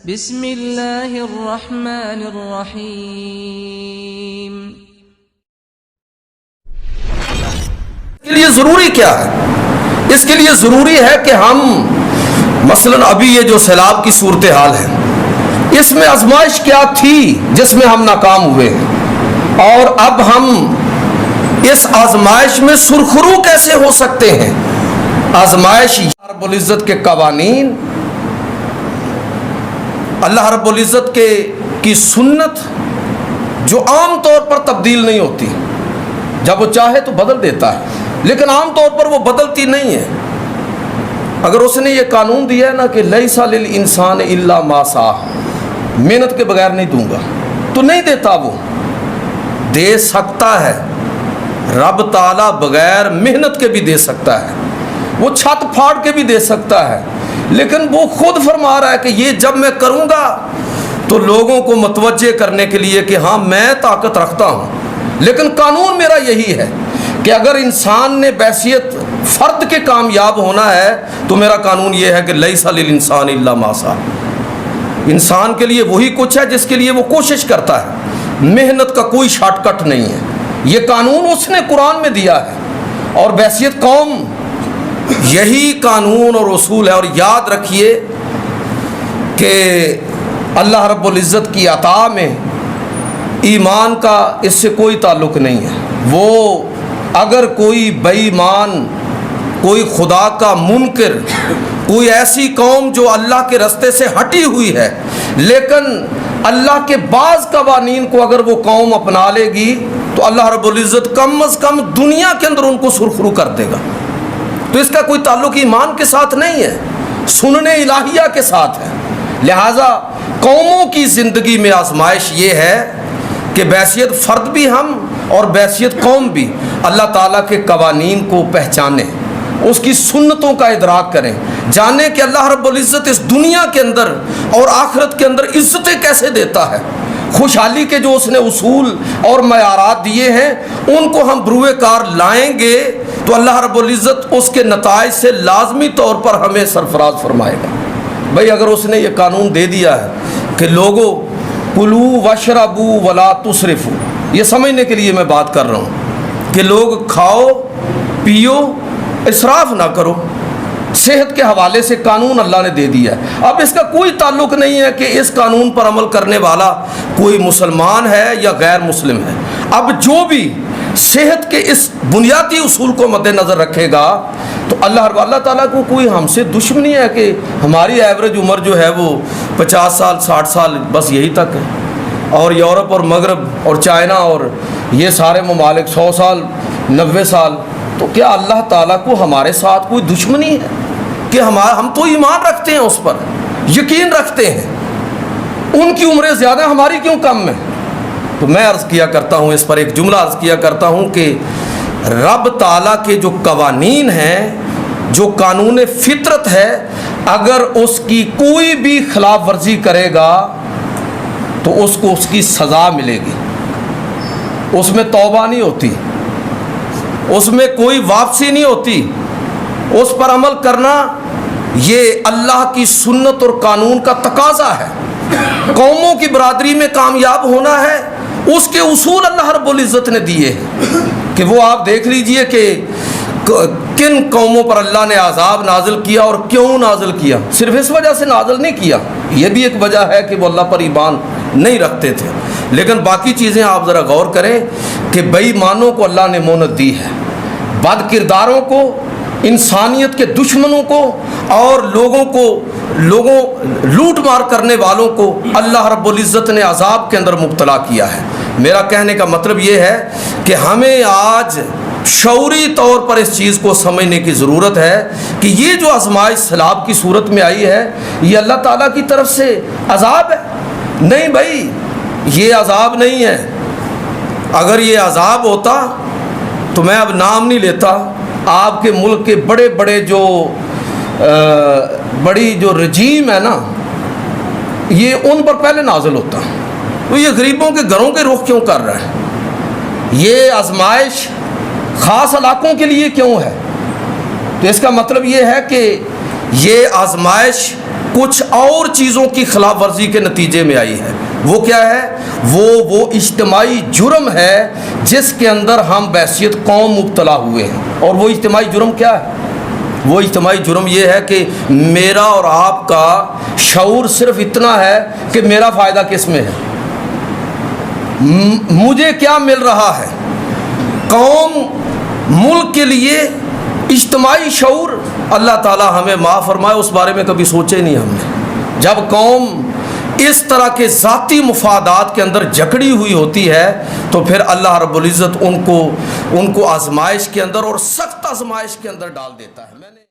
بسم اللہ الرحمن الرحیم۔ اس کے لیے ضروری کیا ہے؟ اس کے لیے ضروری ہے کہ ہم مثلا ابھی یہ جو سیلاب کی صورتحال ہے، اس میں آزمائش کیا تھی جس میں ہم ناکام ہوئے ہیں، اور اب ہم اس آزمائش میں سرخرو کیسے ہو سکتے ہیں۔ آزمائش رب العزت کے قوانین، اللہ رب العزت کی سنت جو عام طور پر تبدیل نہیں ہوتی، جب وہ چاہے تو بدل دیتا ہے، لیکن عام طور پر وہ بدلتی نہیں ہے۔ اگر اس نے یہ قانون دیا ہے نا کہ لیس للانسان الا ما سعی، محنت کے بغیر نہیں دوں گا، تو نہیں دیتا، وہ دے سکتا ہے۔ رب تعالیٰ بغیر محنت کے بھی دے سکتا ہے، وہ چھت پھاڑ کے بھی دے سکتا ہے، لیکن وہ خود فرما رہا ہے کہ یہ جب میں کروں گا تو لوگوں کو متوجہ کرنے کے لیے کہ ہاں میں طاقت رکھتا ہوں۔ لیکن قانون میرا یہی ہے کہ اگر انسان نے بحیثیت فرد کے کامیاب ہونا ہے تو میرا قانون یہ ہے کہ لیس للانسان الا ما سعی، انسان کے لیے وہی کچھ ہے جس کے لیے وہ کوشش کرتا ہے، محنت کا کوئی شارٹ کٹ نہیں ہے۔ یہ قانون اس نے قرآن میں دیا ہے، اور بحیثیت قوم یہی قانون اور اصول ہے۔ اور یاد رکھیے کہ اللہ رب العزت کی عطا میں ایمان کا اس سے کوئی تعلق نہیں ہے۔ وہ اگر کوئی بے ایمان، کوئی خدا کا منکر، کوئی ایسی قوم جو اللہ کے راستے سے ہٹی ہوئی ہے، لیکن اللہ کے بعض قوانین کو اگر وہ قوم اپنا لے گی تو اللہ رب العزت کم از کم دنیا کے اندر ان کو سرخرو کر دے گا۔ تو اس کا کوئی تعلق ایمان کے ساتھ نہیں ہے، سننے الہیہ کے ساتھ ہے۔ لہٰذا قوموں کی زندگی میں آزمائش یہ ہے کہ بحیثیت فرد بھی ہم اور بحیثیت قوم بھی اللہ تعالیٰ کے قوانین کو پہچانیں، اس کی سنتوں کا ادراک کریں، جانیں کہ اللہ رب العزت اس دنیا کے اندر اور آخرت کے اندر عزتیں کیسے دیتا ہے۔ خوشحالی کے جو اس نے اصول اور معیارات دیے ہیں ان کو ہم بروئے کار لائیں گے تو اللہ رب العزت اس کے نتائج سے لازمی طور پر ہمیں سرفراز فرمائے گا۔ بھئی اگر اس نے یہ قانون دے دیا ہے کہ لوگوں کلو وشربو ولا تسرفو، یہ سمجھنے کے لیے میں بات کر رہا ہوں کہ لوگ کھاؤ پیو اسراف نہ کرو، صحت کے حوالے سے قانون اللہ نے دے دیا ہے۔ اب اس کا کوئی تعلق نہیں ہے کہ اس قانون پر عمل کرنے والا کوئی مسلمان ہے یا غیر مسلم ہے۔ اب جو بھی صحت کے اس بنیادی اصول کو مد نظر رکھے گا تو اللہ تعالیٰ کو کوئی ہم سے دشمنی ہے کہ ہماری ایوریج عمر جو ہے وہ 50 سال 60 سال بس یہی تک ہے، اور یورپ اور مغرب اور چائنا اور یہ سارے ممالک 100 سال 90 سال۔ تو کیا اللہ تعالیٰ کو ہمارے ساتھ کوئی دشمنی ہے کہ ہم تو ایمان رکھتے ہیں، اس پر یقین رکھتے ہیں، ان کی عمریں زیادہ ہماری کیوں کم ہے؟ تو میں عرض کیا کرتا ہوں، اس پر ایک جملہ عرض کیا کرتا ہوں کہ رب تعالیٰ کے جو قوانین ہیں، جو قانون فطرت ہے، اگر اس کی کوئی بھی خلاف ورزی کرے گا تو اس کو اس کی سزا ملے گی، اس میں توبہ نہیں ہوتی، اس میں کوئی واپسی نہیں ہوتی۔ اس پر عمل کرنا یہ اللہ کی سنت اور قانون کا تقاضا ہے۔ قوموں کی برادری میں کامیاب ہونا ہے، اس کے اصول اللہ رب العزت نے دیے ہیں کہ وہ آپ دیکھ لیجئے کہ کن قوموں پر اللہ نے عذاب نازل کیا اور کیوں نازل کیا۔ صرف اس وجہ سے نازل نہیں کیا، یہ بھی ایک وجہ ہے کہ وہ اللہ پر ایمان نہیں رکھتے تھے، لیکن باقی چیزیں آپ ذرا غور کریں کہ بے ایمانوں کو اللہ نے مہلت دی ہے، بد کرداروں کو، انسانیت کے دشمنوں کو، اور لوگوں لوٹ مار کرنے والوں کو اللہ رب العزت نے عذاب کے اندر مبتلا کیا ہے۔ میرا کہنے کا مطلب یہ ہے کہ ہمیں آج شعوری طور پر اس چیز کو سمجھنے کی ضرورت ہے کہ یہ جو آزمائش سیلاب کی صورت میں آئی ہے یہ اللہ تعالیٰ کی طرف سے عذاب ہے؟ نہیں بھائی، یہ عذاب نہیں ہے۔ اگر یہ عذاب ہوتا تو میں اب نام نہیں لیتا، آپ کے ملک کے بڑے بڑے بڑی جو رجیم ہے نا، یہ ان پر پہلے نازل ہوتا، تو یہ غریبوں کے گھروں کے رخ کیوں کر رہا ہے؟ یہ آزمائش خاص علاقوں کے لیے کیوں ہے؟ تو اس کا مطلب یہ ہے کہ یہ آزمائش کچھ اور چیزوں کی خلاف ورزی کے نتیجے میں آئی ہے. وہ کیا ہے؟ وہ اجتماعی جرم ہے جس کے اندر ہم بحیثیت قوم مبتلا ہوئے ہیں. اور وہ اجتماعی جرم کیا ہے؟ وہ اجتماعی جرم یہ ہے کہ میرا اور آپ کا شعور صرف اتنا ہے کہ میرا فائدہ کس میں ہے، مجھے کیا مل رہا ہے. قوم، ملک کے لیے اجتماعی شعور، اللہ تعالی ہمیں معاف فرمائے، اس بارے میں کبھی سوچے نہیں ہم نے. جب قوم اس طرح کے ذاتی مفادات کے اندر جکڑی ہوئی ہوتی ہے تو پھر اللہ رب العزت ان کو آزمائش کے اندر اور سخت آزمائش کے اندر ڈال دیتا ہے.